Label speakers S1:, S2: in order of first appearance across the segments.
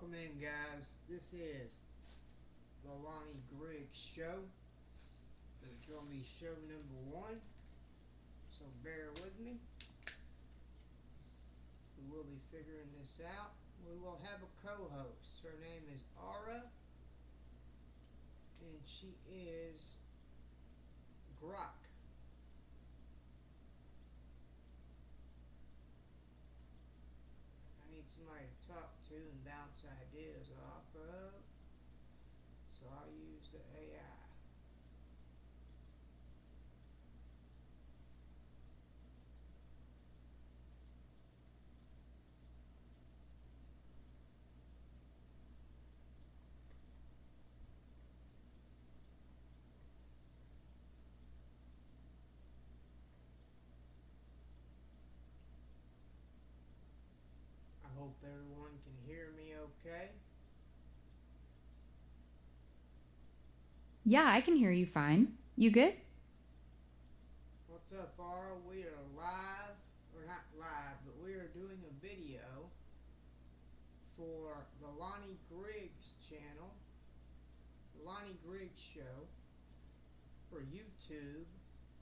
S1: Welcome in, guys. This is the Lonnie Griggs show. This is going to be show number one, so bear with me. We will be figuring this out. We will have a co-host. Her name is Ara, and she is Grok. I need somebody to talk to and bounce ideas off of, so I'll use the AI. I hope everyone can hear me okay.
S2: Yeah, I can hear you fine. You good?
S1: What's up, Ara? We are live, or not live, but we are doing a video for the Lonnie Griggs channel, the Lonnie Griggs show, for YouTube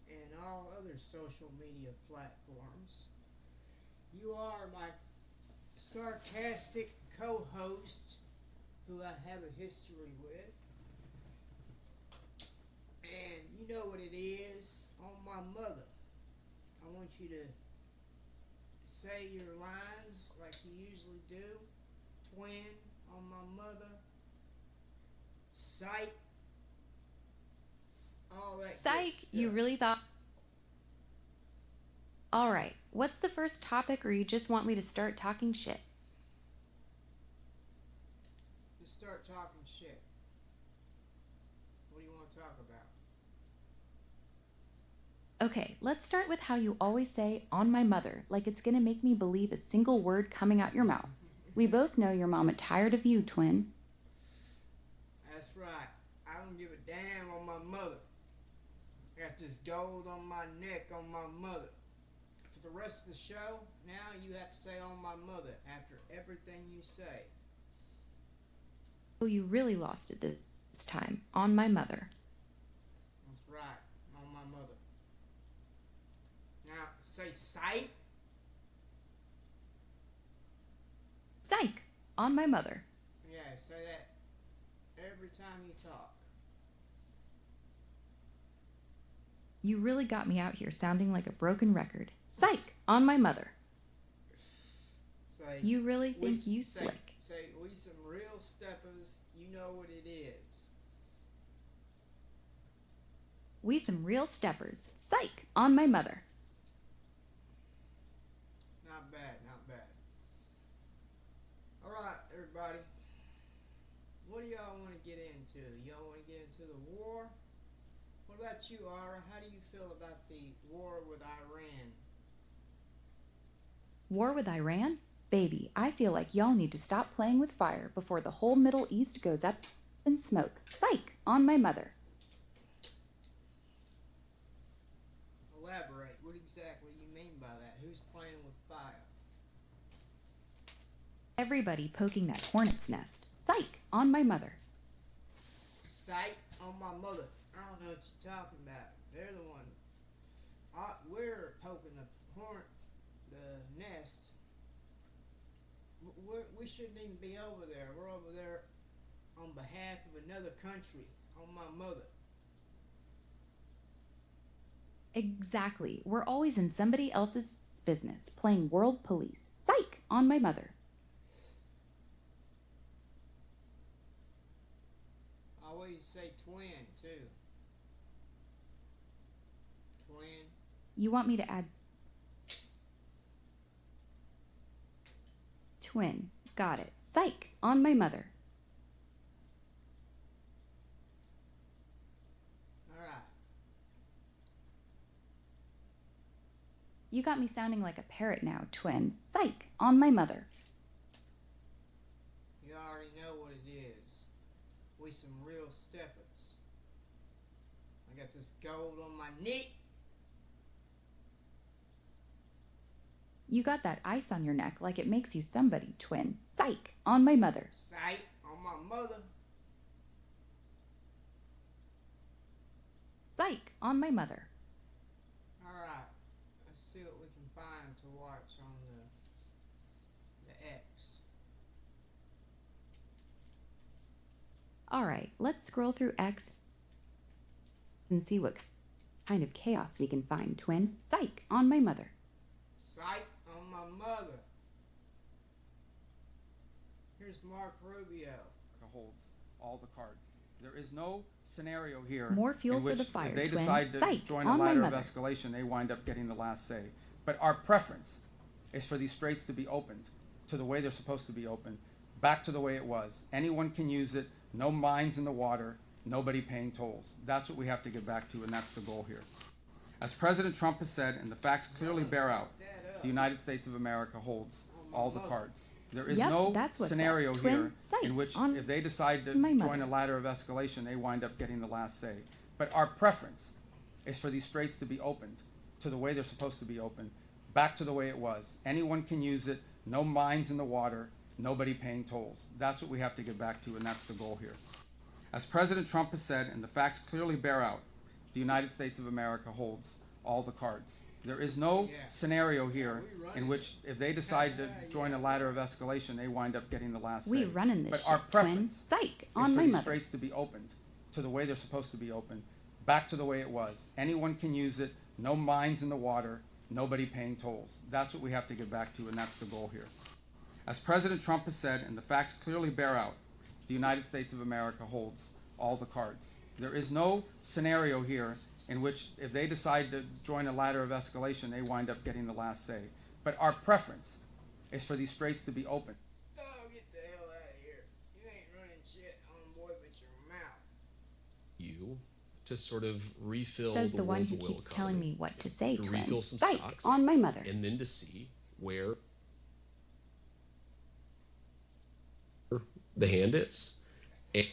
S1: and all other social media platforms. You are my sarcastic co-host who I have a history with. And you know what it is, on my mother. I want you to say your lines like you usually do. Twin, on my mother. Sight, all that good
S2: Psych, you
S1: stuff.
S2: really thought. All right, what's the first topic, or you just want me to start talking shit?
S1: Just start talking shit. What do you want to talk about?
S2: Okay, let's start with how you always say, on my mother, like it's gonna make me believe a single word coming out your mouth. We both know your mama tired of you, twin.
S1: That's right. I don't give a damn on my mother. I got this gold on my neck on my mother. For the rest of the show, now you have to say on my mother after everything you say.
S2: Oh, you really lost it this time. On my mother.
S1: That's right. On my mother. Now say sight.
S2: Psych! On my mother.
S1: Yeah, say that every time you talk.
S2: You really got me out here sounding like a broken record. Psych! On my mother.
S1: Say
S2: You really
S1: we
S2: think you
S1: say
S2: slick.
S1: say we some real steppers. You know what it is.
S2: We some real steppers. Psych! On my mother.
S1: Not bad, not bad. All right, everybody. What do y'all want to get into? Y'all want to get into the war? What about you, Ara? How do you feel about the war with Iran?
S2: War with Iran? Baby, I feel like y'all need to stop playing with fire before the whole Middle East goes up in smoke. Psych! On my mother.
S1: Elaborate. What exactly you mean by that? Who's playing with fire?
S2: Everybody poking that hornet's nest. Psych! On my mother.
S1: Sight on my mother. I don't know what you're talking about. They're the one. We're poking the nest. We shouldn't even be over there. We're over there on behalf of another country. On my mother.
S2: Exactly. We're always in somebody else's business, playing world police. Psych! On my mother.
S1: I always say twin too. Twin.
S2: You want me to add twin. Got it. Psych! On my mother.
S1: All right.
S2: You got me sounding like a parrot now, twin. Psych! On my mother.
S1: You already know what it is. We some real steppers. I got this gold on my neck.
S2: You got that ice on your neck like it makes you somebody, twin. Psych, on my mother.
S1: Sight on my mother.
S2: Psych, on my mother.
S1: Alright, let's see what we can find to watch on the X.
S2: Alright, let's scroll through X and see what kind of chaos we can find, twin. Psych, on my mother.
S1: Sight on my mother. Here's Mark Rubio.
S3: Holds all the cards. There is no scenario here
S2: More fuel
S3: in
S2: for
S3: which
S2: the fire,
S3: if they
S2: twin.
S3: decide to
S2: Psych,
S3: join
S2: on
S3: a
S2: my
S3: ladder of
S2: mother.
S3: escalation, they wind up getting the last say. But our preference is for these straits to be opened to the way they're supposed to be opened, back to the way it was. Anyone can use it, no mines in the water, nobody paying tolls. That's what we have to get back to, and that's the goal here. As President Trump has said, and the facts clearly bear out, the United States of America holds all the cards. There is
S2: Yep,
S3: no
S2: that's what's
S3: scenario
S2: up. Twin
S3: here
S2: sight
S3: in which
S2: on
S3: if they decide to
S2: my
S3: join
S2: mother.
S3: a ladder of escalation, they wind up getting the last say. But our preference is for these straits to be opened to the way they're supposed to be opened, back to the way it was. Anyone can use it, no mines in the water, nobody paying tolls. That's what we have to get back to, and that's the goal here. As President Trump has said, and the facts clearly bear out, the United States of America holds all the cards. There is no scenario here in which if they decide to join a ladder of escalation, they wind up getting the last say.
S2: We running this
S3: But
S2: shit,
S3: our
S2: twin.
S3: preference
S2: Psych,
S3: is
S2: on
S3: for
S2: my
S3: these
S2: mother.
S3: straits to be opened to the way they're supposed to be opened, back to the way it was. Anyone can use it, no mines in the water, nobody paying tolls. That's what we have to get back to, and that's the goal here. As President Trump has said, and the facts clearly bear out, the United States of America holds all the cards. There is no scenario here in which if they decide to join a ladder of escalation, they wind up getting the last say. But our preference is for these straits to be open.
S1: Oh, get the hell out of here. You ain't running shit on boy but your mouth.
S4: You to sort of refill
S2: Says
S4: the
S2: the one
S4: world's
S2: who
S4: oil
S2: keeps telling
S4: economy,
S2: me what to say,
S4: to
S2: twin.
S4: refill some
S2: Psych,
S4: stocks,
S2: on my mother.
S4: and then to see where the hand is. And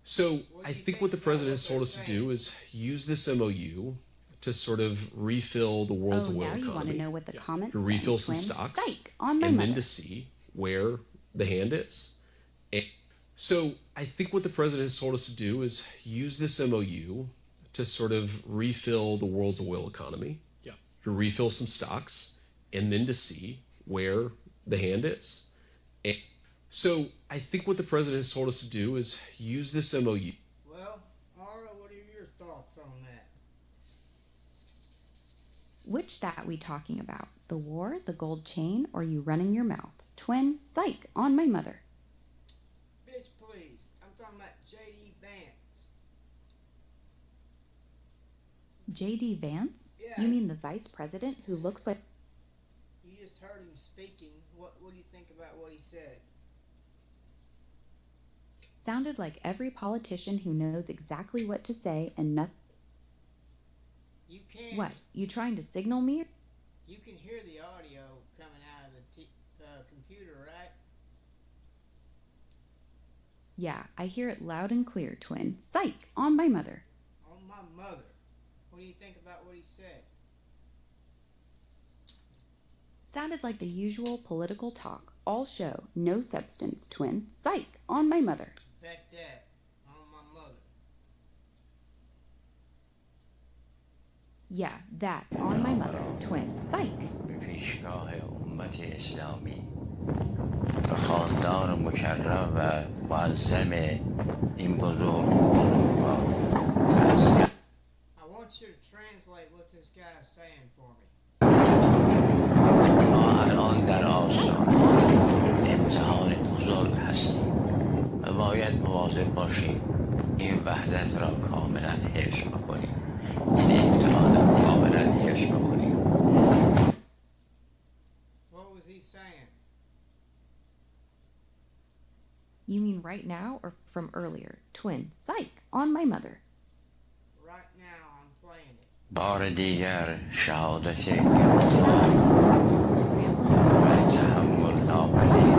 S4: so I think what the president has told us to do is use this MOU to sort of refill the world's
S2: Oh,
S4: oil
S2: now you want to
S4: economy,
S2: know what the comments
S4: to
S2: say,
S4: refill some
S2: twin.
S4: stocks,
S2: Psych, on my
S4: and
S2: mother.
S4: then to see where the hand is. And so I think what the president has told us to do is use this MOU to sort of refill the world's oil economy, to refill some stocks, and then to see where the hand is. And so I think what the president has told us to do is use this MOU.
S1: Well, Ara, what are your thoughts on that?
S2: Which stat we talking about? The war, the gold chain, or you running your mouth? Twin, psych, on my mother.
S1: Bitch, please. I'm talking about J.D. Vance.
S2: J.D. Vance?
S1: Yeah.
S2: You mean the vice president who looks like...
S1: You just heard him speaking. What do you think about what he said?
S2: Sounded like every politician who knows exactly what to say and nothing...
S1: You can.
S2: What, you trying to signal me?
S1: You can hear the audio coming out of the computer, right?
S2: Yeah, I hear it loud and clear, twin. Psych, on my mother.
S1: On my mother. What do you think about what he said?
S2: Sounded like the usual political talk. All show, no substance, twin. Psych, on my mother.
S1: Bet that. On my mother.
S2: Yeah, that, on my mother, twin. Psych.
S5: به پیشگاه امت اسلامی به خاندان مکرم و معظم این بزرگ تعظیم
S1: I want you to translate what this guy is saying for me.
S5: ما الان در آستان امتحان بزرگ هستیم و باید مواظب باشیم این وحدت را کاملا حفظ بکنیم این امتحان را کاملا حفظ بکنیم.
S1: What was he saying?
S2: You mean right now or from earlier? Twin. Psych, on my mother.
S1: Right now, I'm playing it.
S5: بار دیگر شهادت و تحمل ناپذیر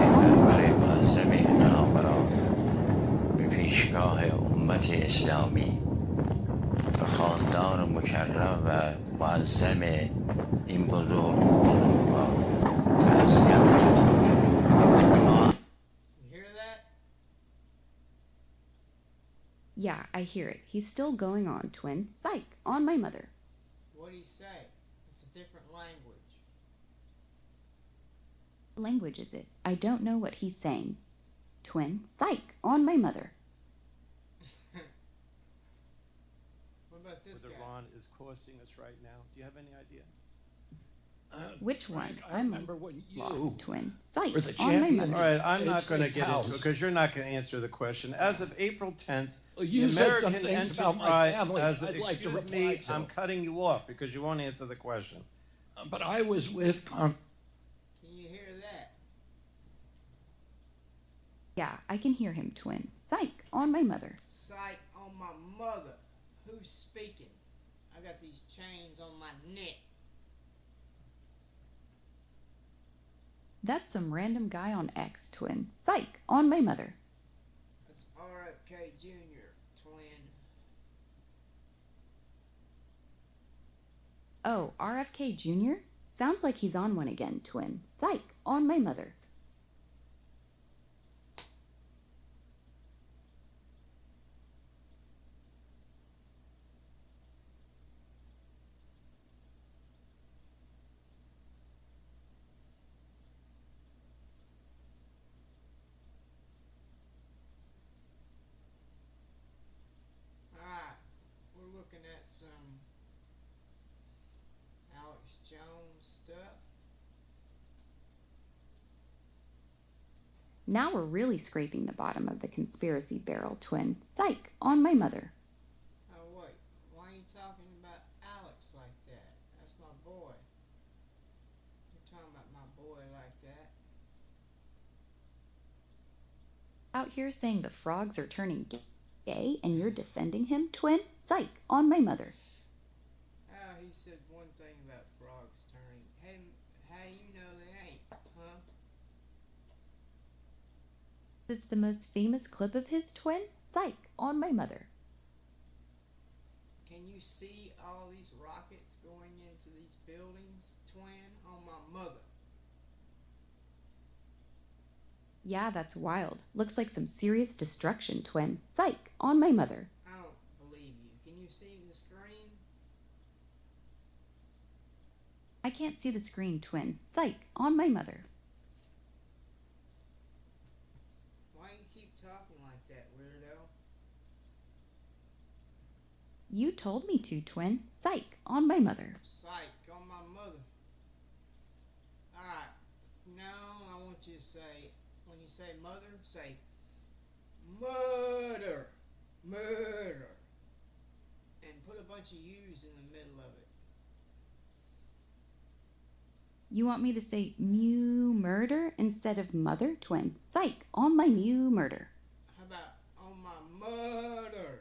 S5: برای معظم انقلاب را به پیشگاه امت اسلامی به خاندان مکرم و معظم این بزرگ
S2: Yeah, I hear it. He's still going on, twin. Psych, on my mother.
S1: What'd he say? It's a different language.
S2: What language is it? I don't know what he's saying. Twin, psych, on my mother.
S1: What about this
S6: What
S1: guy?
S6: Iran is costing us right now. Do you have any idea?
S2: Which
S7: Frank,
S2: one?
S7: I
S2: I'm
S7: remember when you
S2: lost, twin. Psych,
S7: were the
S2: on my
S7: champion.
S2: mother.
S6: All right, I'm not
S7: It's
S6: going to
S7: his
S6: get into it
S7: house.
S6: because you're not going to answer the question. As of April 10th,
S7: Well, you
S6: the
S7: said
S6: American
S7: some things about my
S6: Enterprise,
S7: family I'd like to
S6: excuse
S7: reply
S6: me,
S7: to.
S6: I'm cutting you off because you won't answer the question.
S7: But I was with
S1: Can you hear that?
S2: Yeah, I can hear him, twin. Psych, on my mother.
S1: Sight on my mother. Who's speaking? I got these chains on my neck.
S2: That's some random guy on X, twin. Psych, on my mother.
S1: That's RFK Jr., twin.
S2: Oh, RFK Jr.? Sounds like he's on one again, twin. Psych, on my mother.
S1: Alright, we're looking at some Alex Jones stuff.
S2: Now we're really scraping the bottom of the conspiracy barrel, twin. Psych, on my mother.
S1: Oh, wait. Why are you talking about Alex like that? That's my boy. You're talking about my boy like that.
S2: Out here saying the frogs are turning gay and you're defending him, twin? Psych, on my mother.
S1: Oh, he said one thing about frogs turning. Hey, how you know they ain't, huh?
S2: It's the most famous clip of his, twin. Psych, on my mother.
S1: Can you see all these rockets going into these buildings, twin? On my mother.
S2: Yeah, that's wild. Looks like some serious destruction, twin. Psych, on my mother.
S1: I don't believe you. Can you see the screen?
S2: I can't see the screen, twin. Psych, on my mother.
S1: Why you keep talking like that, weirdo?
S2: You told me to, twin. Psych, on my mother.
S1: Psych on my mother. Alright. Now I want you to say, when you say mother, say murder. Murder. And put a bunch of U's in the middle of it.
S2: You want me to say mew murder instead of mother, twin? Psych, on my mew murder.
S1: How about on my murder?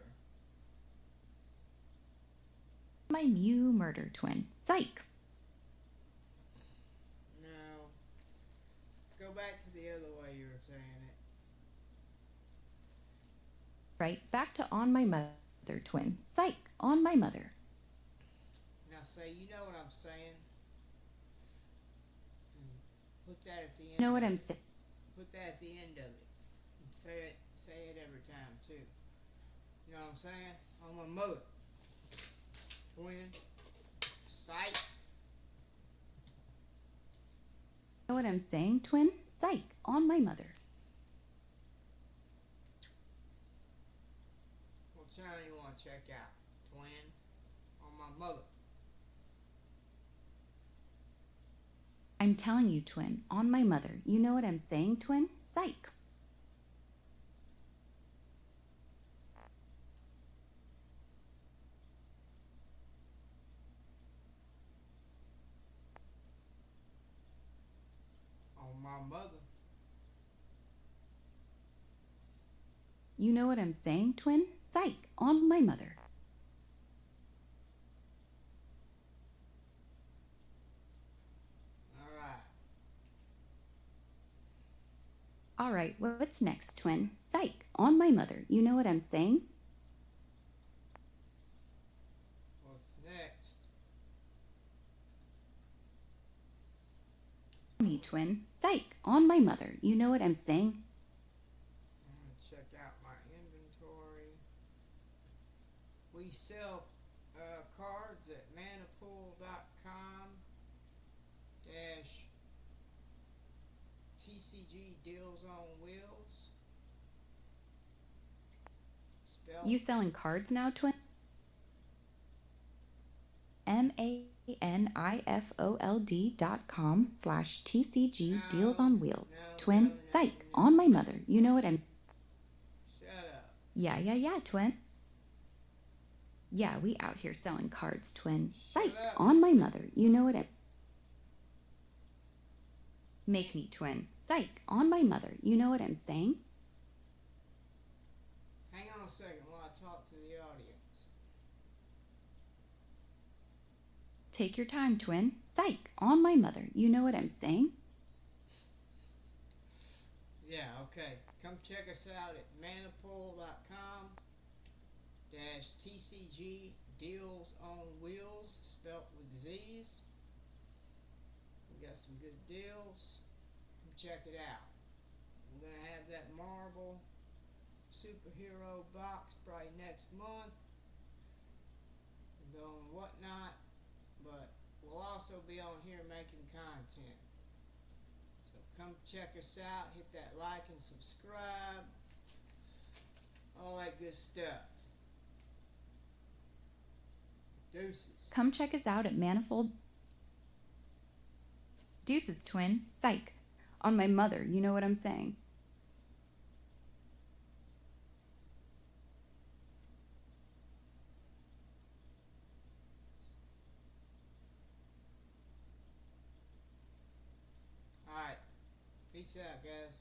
S2: My mew murder, twin. Psych.
S1: No. Go back to the other way you were saying it.
S2: Right, back to on my mother, twin. Psych, on my mother.
S1: Now say, you know what I'm saying? Put that at the end.
S2: Know what
S1: of
S2: I'm
S1: it.
S2: saying?
S1: Put that at the end of it. And say it every time too. You know what I'm saying? On my mother. Twin. Sight.
S2: Know what I'm saying, twin? Psych, on my mother.
S1: What channel you want to check out? Twin. On my mother.
S2: I'm telling you, twin, on my mother. You know what I'm saying, twin? Psych.
S1: On my mother.
S2: You know what I'm saying, twin? Psych, on my mother.
S1: Alright.
S2: All right, what's next, twin? Psych, on my mother. You know what I'm saying?
S1: What's next?
S2: Me, twin. Psych, on my mother. You know what I'm saying?
S1: I'm gonna check out my inventory. We sell cards at manapool.com dash TCG Deals on Wheels. Spelled
S2: You selling cards now, twin? MANIFOLD.com/TCG Deals on Wheels. Twin, psych, on my mother. You know what I'm.
S1: Shut up.
S2: Yeah, twin. Yeah, we out here selling cards, twin.
S1: Shut
S2: Psych,
S1: up.
S2: on my mother. You know what I'm. Make me, twin. Psych, on my mother. You know what I'm saying?
S1: Hang on a second while I talk to the audience.
S2: Take your time, twin. Psych, on my mother. You know what I'm saying?
S1: Yeah, okay. Come check us out at manapool.com dash TCG Deals on Wheels, spelt with Z's. We got some good deals. Come check it out. We're gonna have that Marvel superhero box probably next month. We're going whatnot, but we'll also be on here making content. So come check us out. Hit that like and subscribe. All that good stuff. Deuces.
S2: Come check us out at Manifold. Deuces, twin. Psych. On my mother. You know what I'm saying?
S1: Alright. Peace out, guys.